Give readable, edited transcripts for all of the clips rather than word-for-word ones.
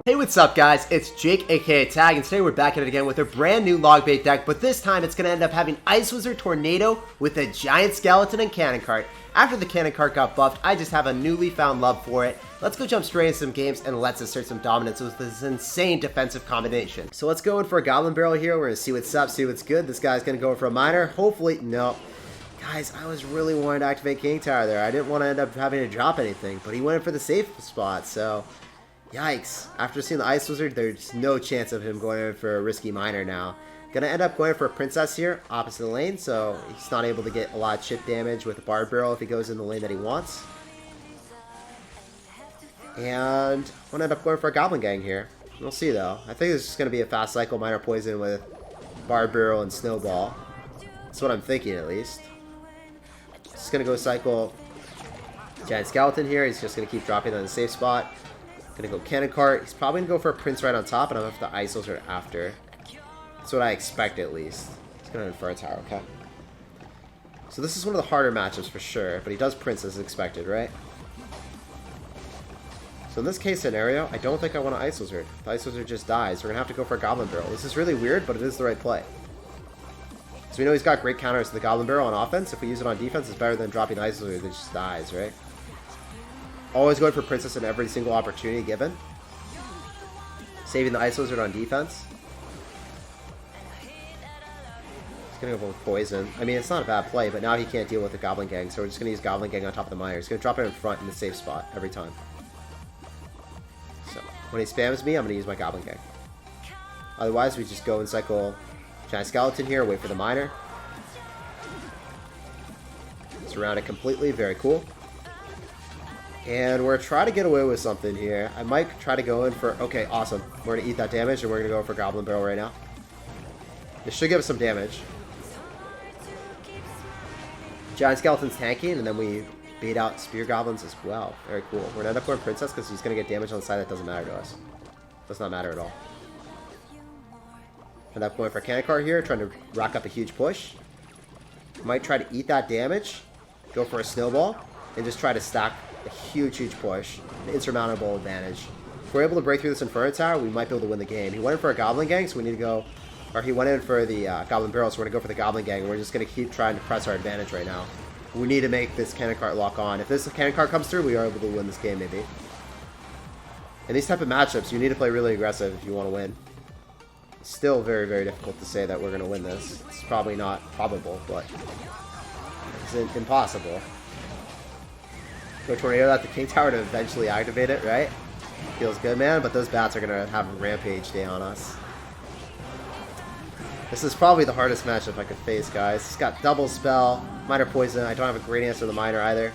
Hey, what's up guys? It's Jake aka Tag, and today we're back at it again with a brand new log bait deck, but this time it's going to end up having Ice Wizard Tornado with a giant skeleton and cannon cart. After the cannon cart got buffed, I just have a newly found love for it. Let's go jump straight into some games and let's assert some dominance with this insane defensive combination. So let's go in for a goblin barrel here. We're going to see what's up, see what's good. This guy's going to go for a miner. Hopefully, no. Guys, I was really wanting to activate King Tower there. I didn't want to end up having to drop anything, but he went in for the safe spot, so... Yikes. After seeing the Ice Wizard, there's no chance of him going in for a risky miner now. Gonna end up going for a Princess here, opposite the lane, so he's not able to get a lot of chip damage with a Bard Barrel if he goes in the lane that he wants. And I'm gonna end up going for a Goblin Gang here. We'll see though. I think it's just gonna be a fast cycle Miner Poison with Bard Barrel and Snowball. That's what I'm thinking at least. Just gonna go cycle Giant Skeleton here. He's just gonna keep dropping on the safe spot. Gonna go Cannon Cart. He's probably gonna go for a Prince right on top, and I'm gonna have the Ice Wizard after. That's what I expect at least. He's gonna infer a tower, okay? So this is one of the harder matchups for sure, but he does Prince as expected, right? So in this case scenario, I don't think I want an Ice Wizard. The Ice Wizard just dies. We're gonna have to go for a Goblin Barrel. This is really weird, but it is the right play. So we know he's got great counters to the Goblin Barrel on offense. If we use it on defense, it's better than dropping the Ice Wizard that just dies, right? Always going for Princess in every single opportunity given. Saving the Ice Wizard on defense. He's going to go for Poison. I mean, it's not a bad play, but now he can't deal with the Goblin Gang, so we're just going to use Goblin Gang on top of the Miner. He's going to drop it in front in the safe spot every time. So, when he spams me, I'm going to use my Goblin Gang. Otherwise, we just go and cycle Giant Skeleton here, wait for the Miner. Surround it completely, very cool. And we're trying to get away with something here. I might try to go in for... Okay, awesome. We're going to eat that damage, and we're going to go for Goblin Barrel right now. This should give us some damage. Giant Skeleton's tanking, and then we bait out Spear Goblins as well. Very cool. We're going to end up going Princess because he's going to get damage on the side that doesn't matter to us. Does not matter at all. End up going for Cannon Cart here, trying to rack up a huge push. Might try to eat that damage. Go for a Snowball, and just try to stack a huge push, an insurmountable advantage. If we're able to break through this Inferno Tower, we might be able to win the game. He went in for a Goblin Gang, so we need to go... Or he went in for the Goblin Barrel, so we're going to go for the Goblin Gang, and we're just going to keep trying to press our advantage right now. We need to make this Cannon Cart lock on. If this Cannon Cart comes through, we are able to win this game, maybe. In these type of matchups, you need to play really aggressive if you want to win. It's still very difficult to say that we're going to win this. It's probably not probable, but it's impossible. Go Tornado at the King Tower to eventually activate it, right? Feels good, man, but those bats are going to have a rampage day on us. This is probably the hardest matchup I could face, guys. It's got double spell, Miner Poison. I don't have a great answer to the Miner either.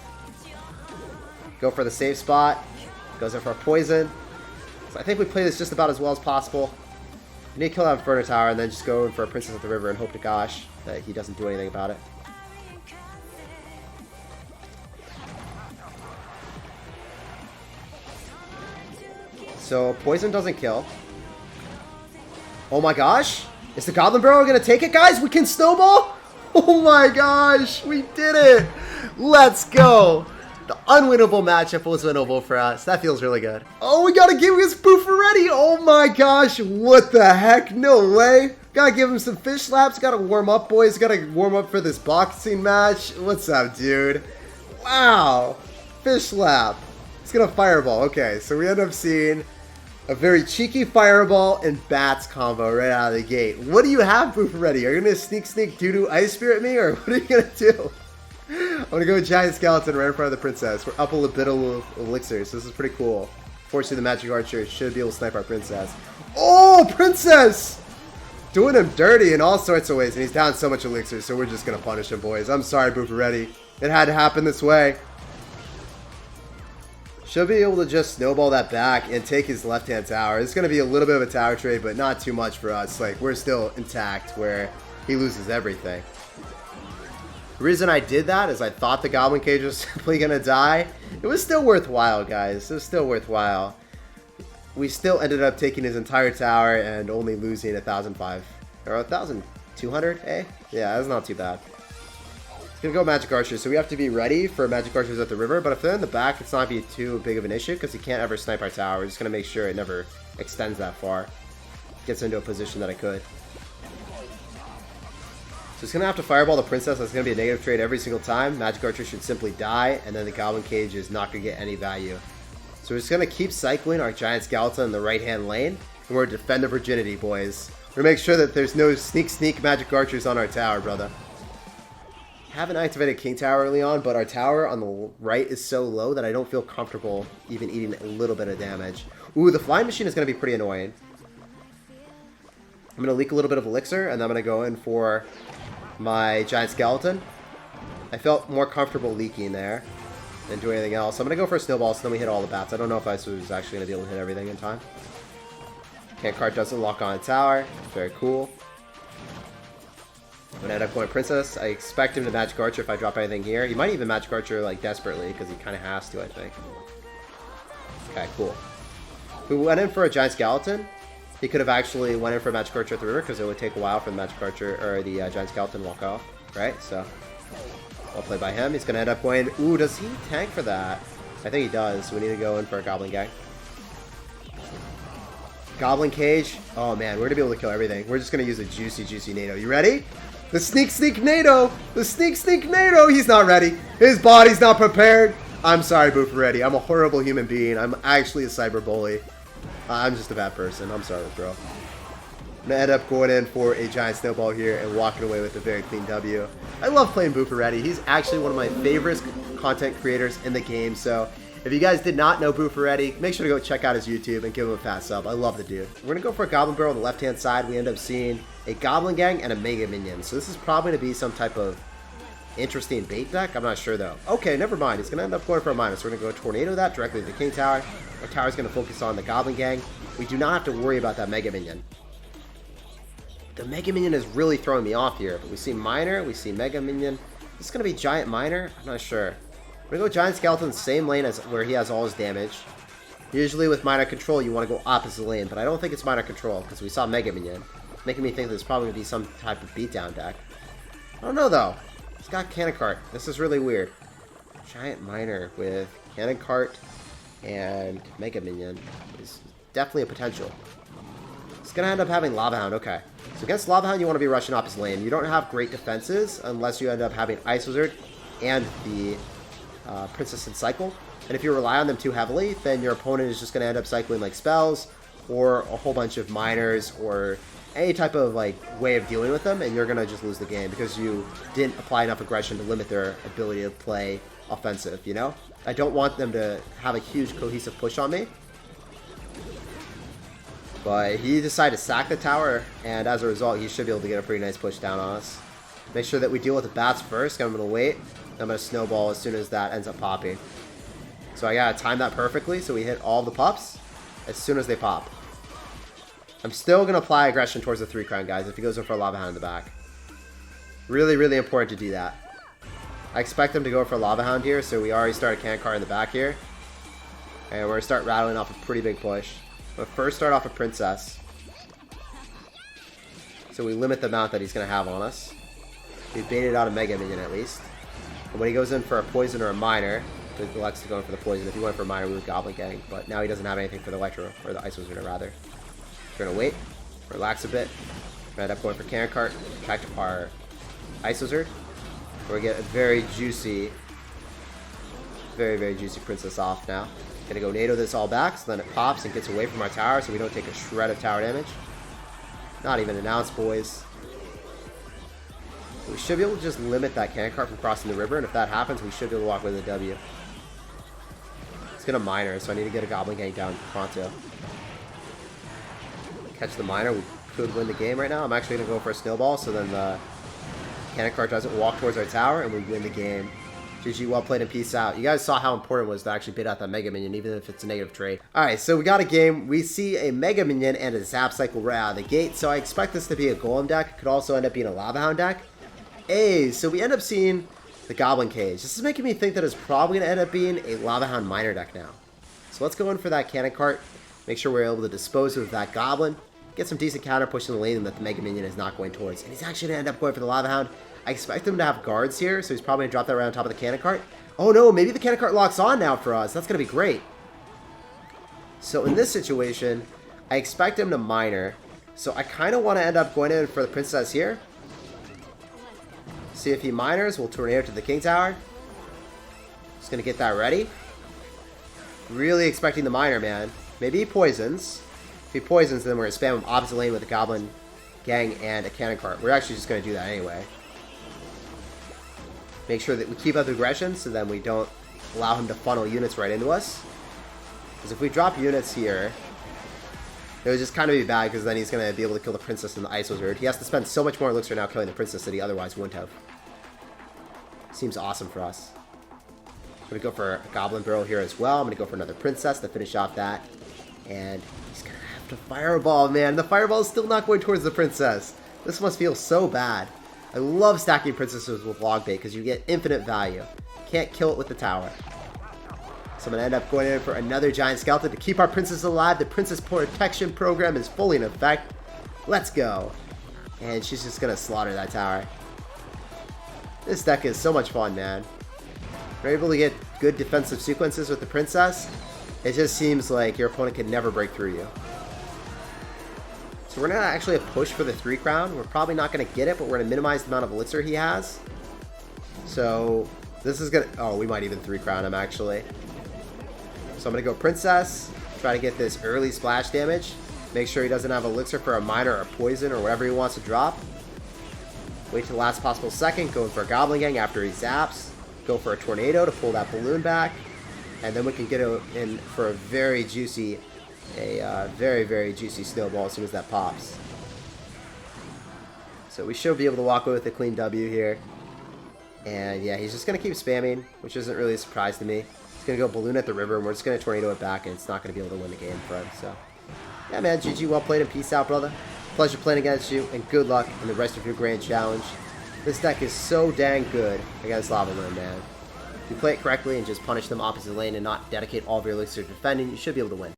Go for the safe spot. Goes in for a Poison. So I think we play this just about as well as possible. We need to kill that Inferno Tower and then just go in for a Princess at the River and hope to gosh that he doesn't do anything about it. So, Poison doesn't kill. Oh my gosh! Is the Goblin Barrel gonna take it, guys? We can Snowball? Oh my gosh! We did it! Let's go! The unwinnable matchup was winnable for us. That feels really good. Oh, we gotta give his Boof already! Oh my gosh! What the heck? No way! Gotta give him some fish slaps. Gotta warm up, boys. Gotta warm up for this boxing match. What's up, dude? Wow! Fish slap. It's gonna Fireball. Okay, so we end up seeing a very cheeky Fireball and Bats combo right out of the gate. What do you have, Boof, ready? Are you going to sneak doo-doo Ice Spirit me, or what are you going to do? I'm going to go with Giant Skeleton right in front of the Princess. We're up a little bit of Elixir, so this is pretty cool. Fortunately, the Magic Archer should be able to snipe our Princess. Oh, Princess! Doing him dirty in all sorts of ways, and he's down so much Elixir, so we're just going to punish him, boys. I'm sorry, Boof, ready. It had to happen this way. Should be able to just snowball that back and take his left-hand tower. It's going to be a little bit of a tower trade, but not too much for us. Like, we're still intact where he loses everything. The reason I did that is I thought the Goblin Cage was simply going to die. It was still worthwhile, guys. It was still worthwhile. We still ended up taking his entire tower and only losing 1,005 or 1,200, eh? Yeah, that's not too bad. He's going to go Magic Archers, so we have to be ready for Magic Archers at the river, but if they're in the back, it's not be too big of an issue, because he can't ever snipe our tower. We're just going to make sure it never extends that far. Gets into a position that it could. So it's going to have to fireball the princess. That's going to be a negative trade every single time. Magic Archer should simply die, and then the Goblin Cage is not going to get any value. So we're just going to keep cycling our Giant Skeleton in the right-hand lane, and we're going to defend the virginity, boys. We're going to make sure that there's no sneak Magic Archers on our tower, brother. Haven't activated King Tower early on, but our tower on the right is so low that I don't feel comfortable even eating a little bit of damage. Ooh, the Flying Machine is going to be pretty annoying. I'm going to leak a little bit of Elixir, and then I'm going to go in for my Giant Skeleton. I felt more comfortable leaking there than doing anything else. I'm going to go for a Snowball, so then we hit all the bats. I don't know if I was actually going to be able to hit everything in time. Hand card doesn't lock on a tower. Very cool. I'm going to end up going Princess. I expect him to Magic Archer if I drop anything here. He might even Magic Archer like desperately because he kind of has to, I think. Okay, cool. If we went in for a Giant Skeleton, he could have actually went in for a Magic Archer at the river because it would take a while for the Magic Archer or the Giant Skeleton to walk off, right? So, well played by him. He's going to end up going... Ooh, does he tank for that? I think he does. So we need to go in for a Goblin Gang. Goblin Cage. Oh man, we're going to be able to kill everything. We're just going to use a juicy NATO. You ready? The sneak NATO! The sneak NATO! He's not ready. His body's not prepared. I'm sorry, Buffaretti. I'm a horrible human being. I'm actually a cyber bully. I'm just a bad person. I'm sorry, bro. I'm going to end up going in for a Giant Snowball here and walking away with a very clean W. I love playing Buffaretti. He's actually one of my favorite content creators in the game. So if you guys did not know Buffaretti, make sure to go check out his YouTube and give him a fat sub. I love the dude. We're going to go for a Goblin Barrel on the left-hand side. We end up seeing a Goblin Gang and a Mega Minion. So this is probably going to be some type of interesting bait deck. I'm not sure, though. Okay, never mind. He's going to end up going for a minus. We're going to go Tornado that directly to the King Tower. Our tower is going to focus on the Goblin Gang. We do not have to worry about that Mega Minion. The Mega Minion is really throwing me off here. But we see Miner. We see Mega Minion. Is this going to be Giant Miner? I'm not sure. We're going to go Giant Skeleton, same lane as where he has all his damage. Usually with Miner Control, you want to go opposite lane. But I don't think it's Miner Control because we saw Mega Minion. Making me think there's probably going to be some type of beatdown deck. I don't know, though. He's got Cannon Cart. This is really weird. Giant Miner with Cannon Cart and Mega Minion is definitely a potential. It's going to end up having Lava Hound. Okay. So against Lava Hound, you want to be rushing opposite lane. You don't have great defenses unless you end up having Ice Wizard and the Princess and Cycle. And if you rely on them too heavily, then your opponent is just going to end up cycling like spells or a whole bunch of miners or any type of like way of dealing with them, and you're going to just lose the game because you didn't apply enough aggression to limit their ability to play offensive, you know? I don't want them to have a huge cohesive push on me. But he decided to sack the tower, and as a result, he should be able to get a pretty nice push down on us. Make sure that we deal with the bats first. I'm going to wait. I'm going to snowball as soon as that ends up popping. So I got to time that perfectly so we hit all the pups as soon as they pop. I'm still going to apply aggression towards the 3-crown, guys, if he goes in for a Lava Hound in the back. Really, really important to do that. I expect him to go for a Lava Hound here, so we already started Cannon Cart in the back here. And we're going to start rattling off a pretty big push. But first start off a Princess. So we limit the amount that he's going to have on us. We baited out a Mega Minion at least. And when he goes in for a Poison or a Miner, he elects to go in for the Poison. If he went for a Miner, we would Goblin Gang. But now he doesn't have anything for the Electro, or the Ice Wizard rather. We're going to wait, relax a bit. We're going to end up going for Cannon Cart, track our Ice Wizard. We're going to get a very juicy Princess off now. Gonna go NATO this all back, so then it pops and gets away from our tower so we don't take a shred of tower damage. Not even an ounce, boys. We should be able to just limit that Cannon Cart from crossing the river, and if that happens, we should be able to walk with a W. It's gonna Miner, so I need to get a Goblin Gang down pronto. Catch the Miner, we could win the game right now. I'm actually gonna go for a Snowball, so then the Cannon Cart doesn't walk towards our tower, and we win the game. GG, well played and peace out. You guys saw how important it was to actually bait out that Mega Minion, even if it's a negative trade. Alright, so we got a game. We see a Mega Minion and a Zap Cycle right out of the gate, so I expect this to be a Golem deck. It could also end up being a Lava Hound deck. Hey, so we end up seeing the Goblin Cage. This is making me think that it's probably going to end up being a Lava Hound Miner deck now. So let's go in for that Cannon Cart. Make sure we're able to dispose of that Goblin. Get some decent counter push in the lane that the Mega Minion is not going towards. And he's actually going to end up going for the Lava Hound. I expect him to have guards here, so he's probably going to drop that right on top of the cannon cart. Oh no, maybe the cannon cart locks on now for us. That's going to be great. So in this situation, I expect him to miner. So I kind of want to end up going in for the princess here. See if he miners. We'll tornado to the king tower. Just going to get that ready. Really expecting the miner, man. Maybe he poisons. If he poisons, then we're going to spam him opposite lane with a goblin gang and a cannon cart. We're actually just going to do that anyway. Make sure that we keep up the aggression so then we don't allow him to funnel units right into us. Because if we drop units here, it would just kind of be bad because then he's going to be able to kill the princess and the ice wizard. He has to spend so much more elixir now killing the princess that he otherwise wouldn't have. Seems awesome for us. I'm going to go for a goblin barrel here as well. I'm going to go for another princess to finish off that. And he's going to have to fireball, man. The fireball is still not going towards the princess. This must feel so bad. I love stacking princesses with log bait because you get infinite value. Can't kill it with the tower. So I'm going to end up going in for another giant skeleton to keep our princess alive. The princess protection program is fully in effect. Let's go. And she's just going to slaughter that tower. This deck is so much fun, man. We're able to get good defensive sequences with the princess. It just seems like your opponent can never break through you. So we're going to actually push for the 3 crown. We're probably not going to get it, but we're going to minimize the amount of elixir he has. So this is going to... Oh, we might even 3 crown him, actually. So I'm going to go princess. Try to get this early splash damage. Make sure he doesn't have elixir for a miner or a poison or whatever he wants to drop. Wait till the last possible second. Going for a goblin gang after he zaps. Go for a tornado to pull that balloon back. And then we can get in for a very juicy... very, very juicy snowball as soon as that pops. So we should be able to walk away with a clean W here. And yeah, he's just going to keep spamming, which isn't really a surprise to me. He's going to go balloon at the river, and we're just going to tornado it back, and it's not going to be able to win the game for him. So yeah, man, GG, well played, and peace out, brother. Pleasure playing against you, and good luck in the rest of your grand challenge. This deck is so dang good against Lava Moon, man. If you play it correctly and just punish them opposite lane and not dedicate all of your elixir to defending, you should be able to win.